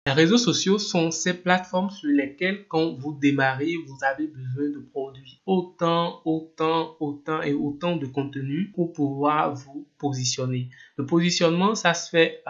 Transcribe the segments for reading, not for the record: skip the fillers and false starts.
Les réseaux sociaux sont ces plateformes sur lesquelles, quand vous démarrez, vous avez besoin de produire autant de contenu pour pouvoir vous positionner. Le positionnement, ça se fait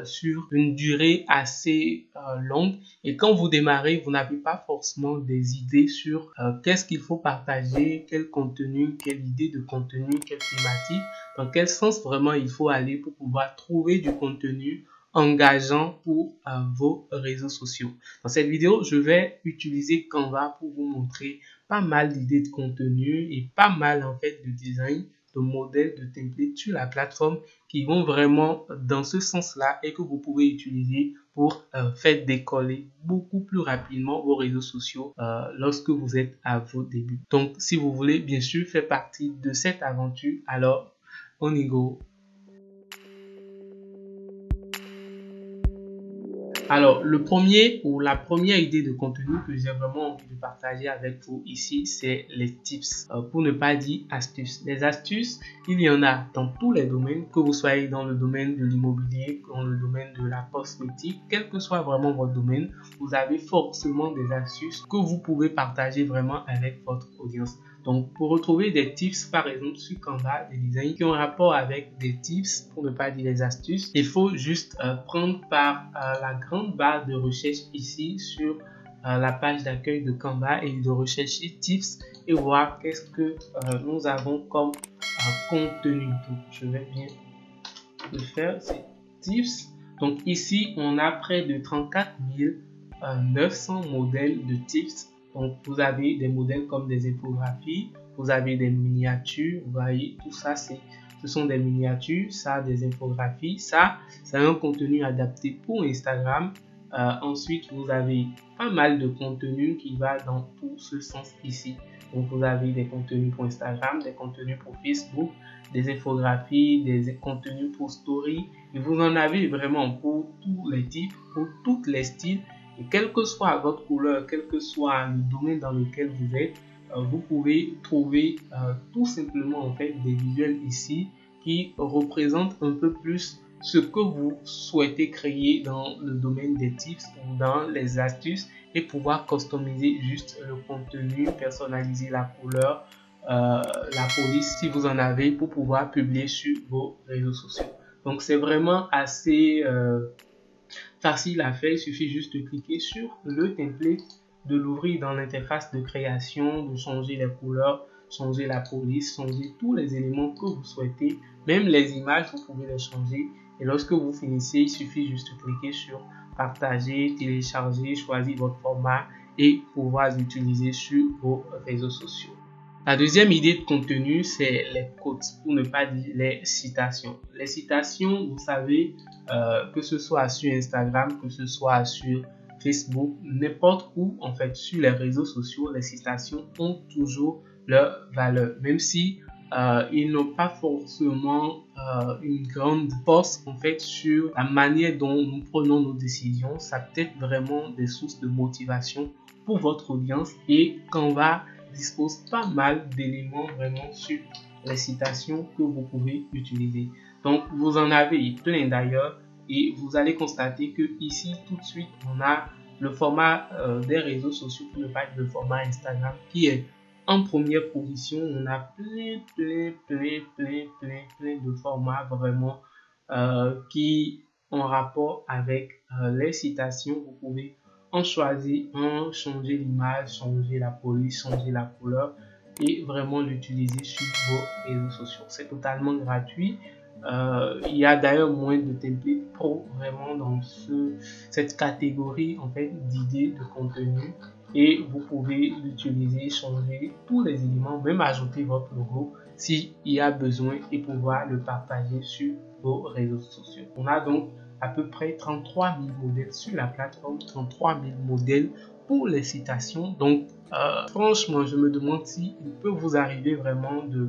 sur une durée assez longue, et quand vous démarrez, vous n'avez pas forcément des idées sur qu'est-ce qu'il faut partager, quel contenu, quelle idée de contenu, quelle thématique, dans quel sens vraiment il faut aller pour pouvoir trouver du contenu engageant pour vos réseaux sociaux. Dans cette vidéo, je vais utiliser Canva pour vous montrer pas mal d'idées de contenu et pas mal en fait de design, de modèles, de templates sur la plateforme qui vont vraiment dans ce sens-là et que vous pouvez utiliser pour faire décoller beaucoup plus rapidement vos réseaux sociaux lorsque vous êtes à vos débuts. Donc, si vous voulez bien sûr faire partie de cette aventure, alors on y go. Alors, la première idée de contenu que j'ai vraiment envie de partager avec vous ici, c'est les tips, pour ne pas dire astuces. Les astuces, il y en a dans tous les domaines, que vous soyez dans le domaine de l'immobilier, dans le domaine de la cosmétique, quel que soit vraiment votre domaine, vous avez forcément des astuces que vous pouvez partager vraiment avec votre audience. Donc, pour retrouver des tips, par exemple, sur Canva, des designs qui ont rapport avec des tips, pour ne pas dire des astuces, il faut juste prendre par la grande barre de recherche ici sur la page d'accueil de Canva et de rechercher tips et voir qu'est-ce que nous avons comme contenu. Donc, je vais bien le faire, c'est tips. Donc, ici, on a près de 34 900 modèles de tips. Donc, vous avez des modèles comme des infographies, vous avez des miniatures, vous voyez, tout ça, ce sont des miniatures, ça, des infographies, ça, c'est un contenu adapté pour Instagram. Ensuite, vous avez pas mal de contenu qui va dans tout ce sens ici. Donc, vous avez des contenus pour Instagram, des contenus pour Facebook, des infographies, des contenus pour Story. Et vous en avez vraiment pour tous les types, pour tous les styles. Et quelle que soit votre couleur, quel que soit le domaine dans lequel vous êtes, vous pouvez trouver tout simplement en fait des visuels ici qui représentent un peu plus ce que vous souhaitez créer dans le domaine des tips ou dans les astuces et pouvoir customiser juste le contenu, personnaliser la couleur, la police si vous en avez pour pouvoir publier sur vos réseaux sociaux. Donc c'est vraiment assez facile à faire, il suffit juste de cliquer sur le template, de l'ouvrir dans l'interface de création, de changer les couleurs, changer la police, changer tous les éléments que vous souhaitez, même les images, vous pouvez les changer. Et lorsque vous finissez, il suffit juste de cliquer sur partager, télécharger, choisir votre format et pouvoir l'utiliser sur vos réseaux sociaux. La deuxième idée de contenu, c'est les quotes, pour ne pas dire les citations. Les citations, vous savez, que ce soit sur Instagram, que ce soit sur Facebook, n'importe où, en fait, sur les réseaux sociaux, les citations ont toujours leur valeur, même si ils n'ont pas forcément une grande force, en fait, sur la manière dont nous prenons nos décisions. Ça peut être vraiment des sources de motivation pour votre audience et Canva dispose pas mal d'éléments vraiment sur les citations que vous pouvez utiliser. Donc, vous en avez plein d'ailleurs et vous allez constater que ici, tout de suite, on a le format des réseaux sociaux, pour ne pas dire le format Instagram qui est en première position. On a plein de formats vraiment qui ont rapport avec les citations. Vous pouvez en choisir un, changer l'image, changer la police, changer la couleur et vraiment l'utiliser sur vos réseaux sociaux. C'est totalement gratuit. Il y a d'ailleurs moins de templates pro vraiment dans cette catégorie en fait d'idées de contenu et vous pouvez l'utiliser, changer tous les éléments, même ajouter votre logo s'il y a besoin et pouvoir le partager sur vos réseaux sociaux. On a donc à peu près 33 000 modèles sur la plateforme, 33 000 modèles pour les citations. Donc, franchement, je me demande s'il peut vous arriver vraiment de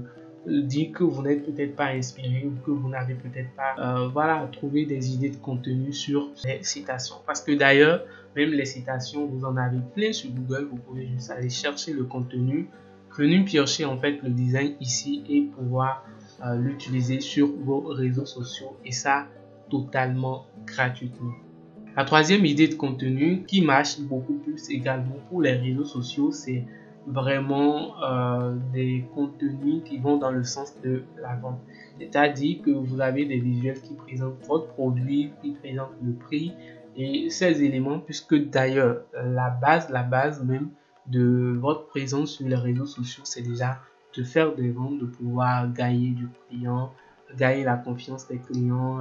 dire que vous n'êtes peut-être pas inspiré ou que vous n'avez peut-être pas trouvé des idées de contenu sur les citations. Parce que d'ailleurs, même les citations, vous en avez plein sur Google. Vous pouvez juste aller chercher le contenu, venir piocher en fait le design ici et pouvoir l'utiliser sur vos réseaux sociaux. Et ça, totalement gratuitement. La troisième idée de contenu qui marche beaucoup plus également pour les réseaux sociaux, c'est vraiment des contenus qui vont dans le sens de la vente. C'est-à-dire que vous avez des visuels qui présentent votre produit, qui présentent le prix et ces éléments, puisque d'ailleurs la base même de votre présence sur les réseaux sociaux, c'est déjà de faire des ventes, de pouvoir gagner du client, gagner la confiance des clients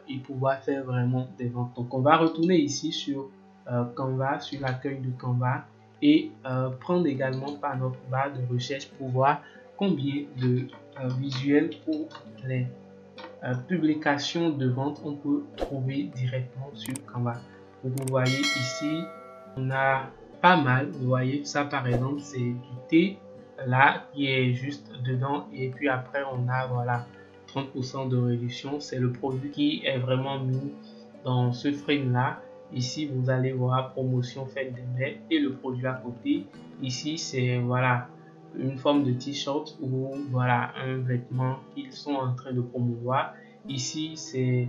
et pouvoir faire vraiment des ventes. Donc on va retourner ici sur Canva, sur l'accueil de Canva et prendre également par notre barre de recherche pour voir combien de visuels pour les publications de vente on peut trouver directement sur Canva. Donc vous voyez ici, on a pas mal. Vous voyez ça par exemple, c'est du thé là qui est juste dedans et puis après on a voilà 30% de réduction. C'est le produit qui est vraiment mis dans ce frame là. Ici vous allez voir promotion fête des mères et le produit à côté. Ici c'est voilà une forme de t-shirt ou voilà un vêtement qu'ils sont en train de promouvoir. Ici c'est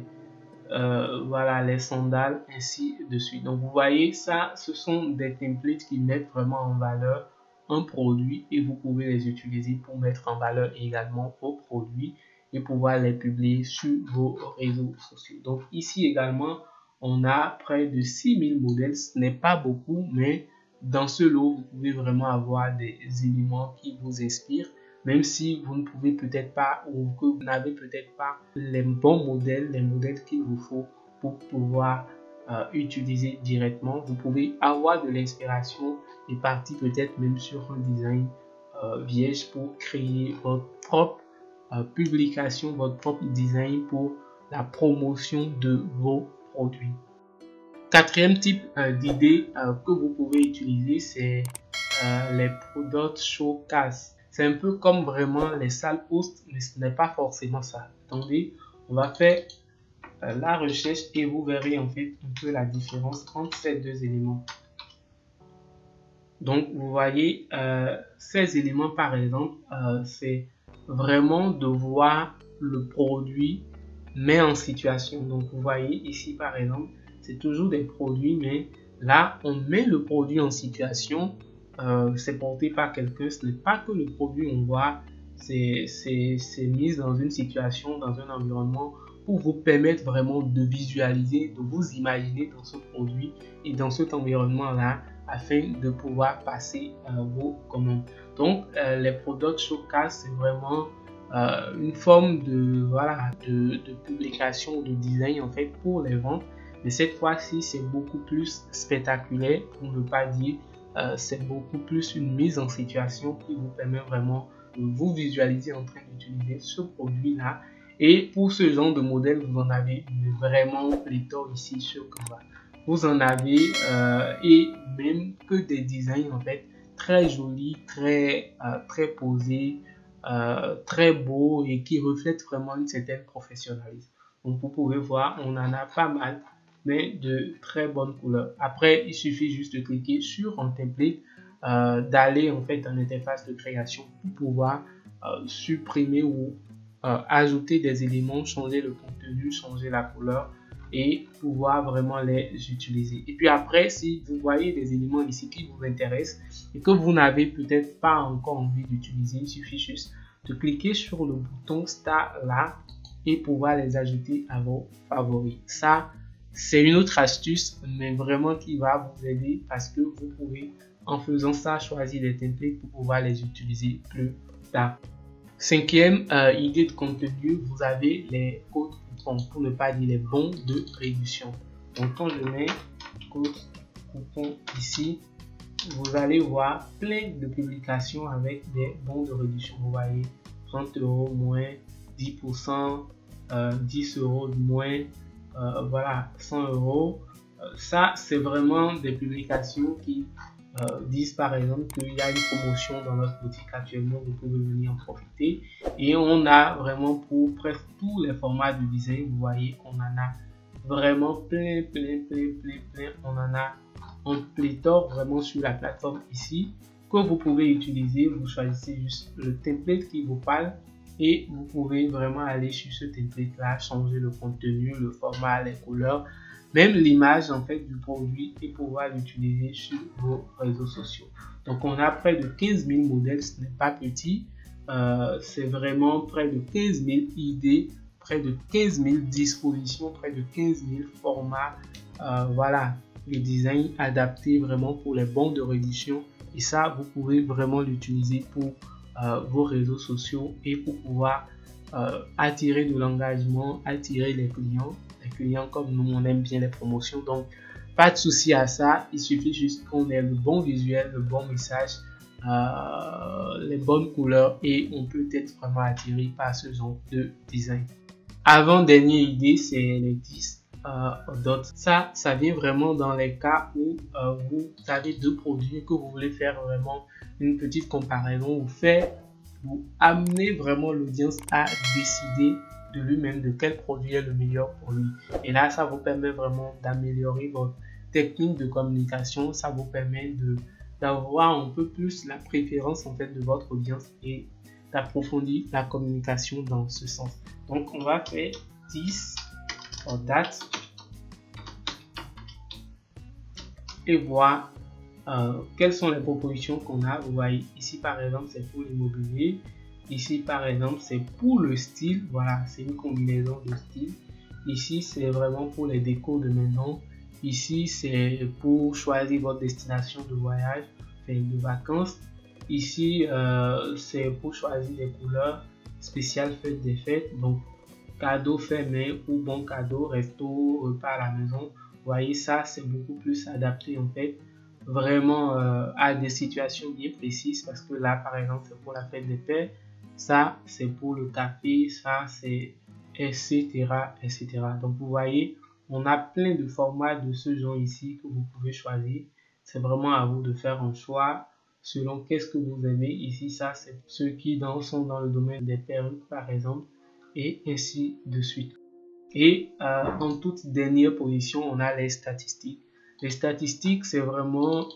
voilà les sandales, ainsi de suite. Donc vous voyez ça, ce sont des templates qui mettent vraiment en valeur un produit et vous pouvez les utiliser pour mettre en valeur également vos produits et pouvoir les publier sur vos réseaux sociaux. Donc ici également on a près de 6000 modèles. Ce n'est pas beaucoup, mais dans ce lot vous pouvez vraiment avoir des éléments qui vous inspirent. Même si vous ne pouvez peut-être pas ou que vous n'avez peut-être pas les bons modèles, les modèles qu'il vous faut pour pouvoir utiliser directement, vous pouvez avoir de l'inspiration et partir peut-être même sur un design vierge pour créer votre propre publication, votre propre design pour la promotion de vos produits. Quatrième type d'idée que vous pouvez utiliser, c'est les Product Showcase. C'est un peu comme vraiment les salles host, mais ce n'est pas forcément ça. Attendez, on va faire la recherche et vous verrez en fait un peu la différence entre ces deux éléments. Donc, vous voyez, ces éléments par exemple, c'est vraiment de voir le produit mais en situation. Donc, vous voyez ici par exemple, c'est toujours des produits, mais là, on met le produit en situation. C'est porté par quelqu'un, ce n'est pas que le produit on voit, c'est mis dans une situation, dans un environnement pour vous permettre vraiment de visualiser, de vous imaginer dans ce produit et dans cet environnement là afin de pouvoir passer vos commandes. Donc les Product Showcase, c'est vraiment une forme de voilà de publication, de design en fait pour les ventes, mais cette fois-ci c'est beaucoup plus spectaculaire, pour ne pas dire c'est beaucoup plus une mise en situation qui vous permet vraiment de vous visualiser en train d'utiliser ce produit là. Et pour ce genre de modèle, vous en avez vraiment pléthore ici sur Canva. Vous en avez et même que des designs en fait très jolis, très posés, très beaux et qui reflètent vraiment une certaine professionnalisme. Donc vous pouvez voir, on en a pas mal, mais de très bonnes couleurs. Après, il suffit juste de cliquer sur un template, d'aller en fait dans l'interface de création pour pouvoir supprimer ou ajouter des éléments, changer le contenu, changer la couleur et pouvoir vraiment les utiliser. Et puis après, si vous voyez des éléments ici qui vous intéressent et que vous n'avez peut-être pas encore envie d'utiliser, il suffit juste de cliquer sur le bouton Start là et pouvoir les ajouter à vos favoris. Ça, c'est une autre astuce, mais vraiment qui va vous aider parce que vous pouvez, en faisant ça, choisir des templates pour pouvoir les utiliser plus tard. Cinquième idée de contenu, vous avez les codes coupons, pour ne pas dire les bons de réduction. Donc quand je mets code coupon ici, vous allez voir plein de publications avec des bons de réduction. Vous voyez 30 € moins 10%, 10 € de moins, voilà 100 €. Ça, c'est vraiment des publications qui disent par exemple qu'il y a une promotion dans notre boutique actuellement, vous pouvez venir en profiter. Et on a vraiment pour presque tous les formats de design, vous voyez qu'on en a vraiment plein. On en a un pléthore vraiment sur la plateforme ici que vous pouvez utiliser. Vous choisissez juste le template qui vous parle et vous pouvez vraiment aller sur ce template là, changer le contenu, le format, les couleurs, même l'image en fait du produit et pouvoir l'utiliser sur vos réseaux sociaux. Donc on a près de 15 000 modèles, ce n'est pas petit, c'est vraiment près de 15 000 idées, près de 15 000 dispositions, près de 15 000 formats, voilà, les designs adaptés vraiment pour les bandes de réduction. Et ça, vous pouvez vraiment l'utiliser pour vos réseaux sociaux et pour pouvoir attirer de l'engagement, attirer les clients comme nous, on aime bien les promotions. Donc, pas de souci à ça, il suffit juste qu'on ait le bon visuel, le bon message, les bonnes couleurs et on peut être vraiment attiré par ce genre de design. Avant-dernière idée, c'est les 10 dots. Ça vient vraiment dans les cas où vous avez deux produits et que vous voulez faire vraiment une petite comparaison vous amener vraiment l'audience à décider de lui-même de quel produit est le meilleur pour lui. Et là, ça vous permet vraiment d'améliorer votre technique de communication. Ça vous permet d'avoir un peu plus la préférence en fait de votre audience et d'approfondir la communication dans ce sens. Donc, on va faire 10 en date et voir quelles sont les propositions qu'on a. Vous voyez ici par exemple c'est pour l'immobilier, ici par exemple c'est pour le style, voilà, c'est une combinaison de style. Ici c'est vraiment pour les décos de maison, ici c'est pour choisir votre destination de voyage, enfin de vacances, ici c'est pour choisir des couleurs spéciales fêtes des fêtes, donc cadeau fait main ou bon cadeau, resto, repas à la maison. Vous voyez, ça c'est beaucoup plus adapté en fait vraiment à des situations bien précises, parce que là par exemple c'est pour la fête des pères, ça c'est pour le café, ça c'est etc. Donc vous voyez, on a plein de formats de ce genre ici que vous pouvez choisir. C'est vraiment à vous de faire un choix selon qu'est-ce que vous aimez. Ici ça c'est ceux qui sont dans le domaine des perruques par exemple, et ainsi de suite. Et en toute dernière position, on a les statistiques. Les statistiques, c'est vraiment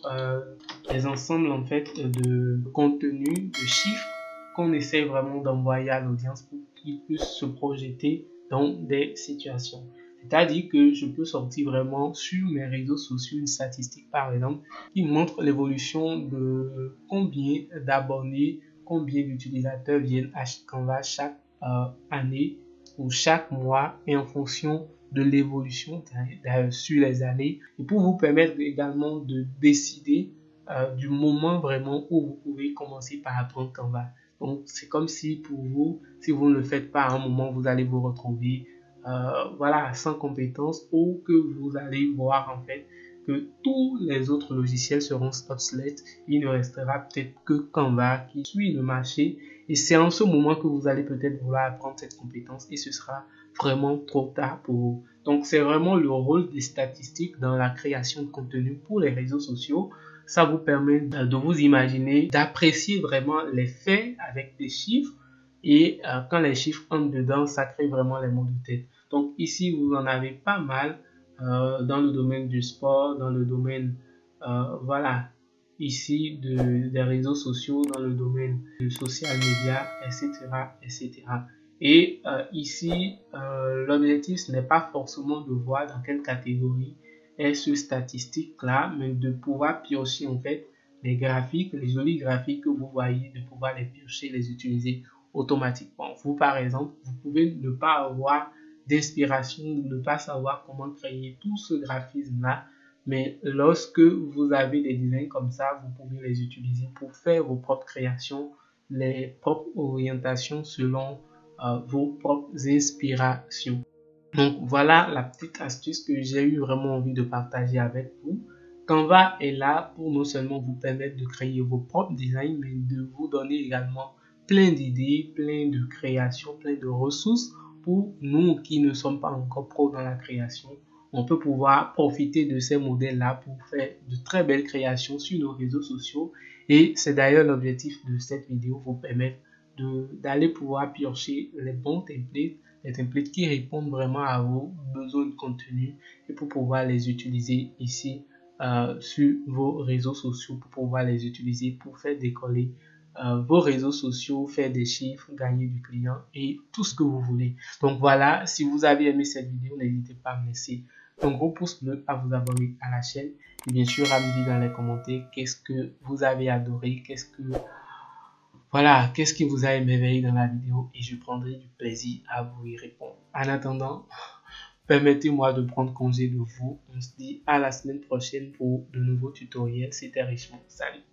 les ensembles en fait de contenu, de chiffres qu'on essaie vraiment d'envoyer à l'audience pour qu'ils puissent se projeter dans des situations. C'est-à-dire que je peux sortir vraiment sur mes réseaux sociaux une statistique par exemple qui montre l'évolution de combien d'abonnés, combien d'utilisateurs viennent à Canva chaque année ou chaque mois et en fonction de l'évolution sur les années, et pour vous permettre également de décider du moment vraiment où vous pouvez commencer par apprendre Canva. Donc c'est comme si pour vous, si vous ne le faites pas à un moment, vous allez vous retrouver voilà, sans compétences, ou que vous allez voir en fait que tous les autres logiciels seront obsolètes. Il ne restera peut-être que Canva qui suit le marché, et c'est en ce moment que vous allez peut-être vouloir apprendre cette compétence et ce sera vraiment trop tard pour vous. Donc c'est vraiment le rôle des statistiques dans la création de contenu pour les réseaux sociaux. Ça vous permet de vous imaginer, d'apprécier vraiment les faits avec des chiffres, et quand les chiffres entrent dedans, ça crée vraiment les mots de tête. Donc ici, vous en avez pas mal dans le domaine du sport, dans le domaine, voilà, ici des réseaux sociaux, dans le domaine du social media, etc. Et ici, l'objectif, ce n'est pas forcément de voir dans quelle catégorie est ce statistique-là, mais de pouvoir piocher en fait les graphiques, les jolis graphiques que vous voyez, de pouvoir les piocher, les utiliser automatiquement. Vous, par exemple, vous pouvez ne pas avoir d'inspiration, ne pas savoir comment créer tout ce graphisme-là, mais lorsque vous avez des designs comme ça, vous pouvez les utiliser pour faire vos propres créations, les propres orientations selon vos propres inspirations. Donc voilà la petite astuce que j'ai eu vraiment envie de partager avec vous. Canva est là pour non seulement vous permettre de créer vos propres designs, mais de vous donner également plein d'idées, plein de créations, plein de ressources pour nous qui ne sommes pas encore pros dans la création. On peut pouvoir profiter de ces modèles-là pour faire de très belles créations sur nos réseaux sociaux. Et c'est d'ailleurs l'objectif de cette vidéo, vous permettre d'aller pouvoir piocher les bons templates, les templates qui répondent vraiment à vos besoins de contenu, et pour pouvoir les utiliser ici sur vos réseaux sociaux, pour pouvoir les utiliser pour faire décoller vos réseaux sociaux, faire des chiffres, gagner du client et tout ce que vous voulez. Donc voilà, si vous avez aimé cette vidéo, n'hésitez pas à me laisser un gros pouce bleu, à vous abonner à la chaîne et bien sûr à me dire dans les commentaires qu'est-ce que vous avez adoré, qu'est-ce qui vous a émerveillé dans la vidéo et je prendrai du plaisir à vous y répondre. En attendant, permettez-moi de prendre congé de vous. On se dit à la semaine prochaine pour de nouveaux tutoriels. C'était Richemont. Salut!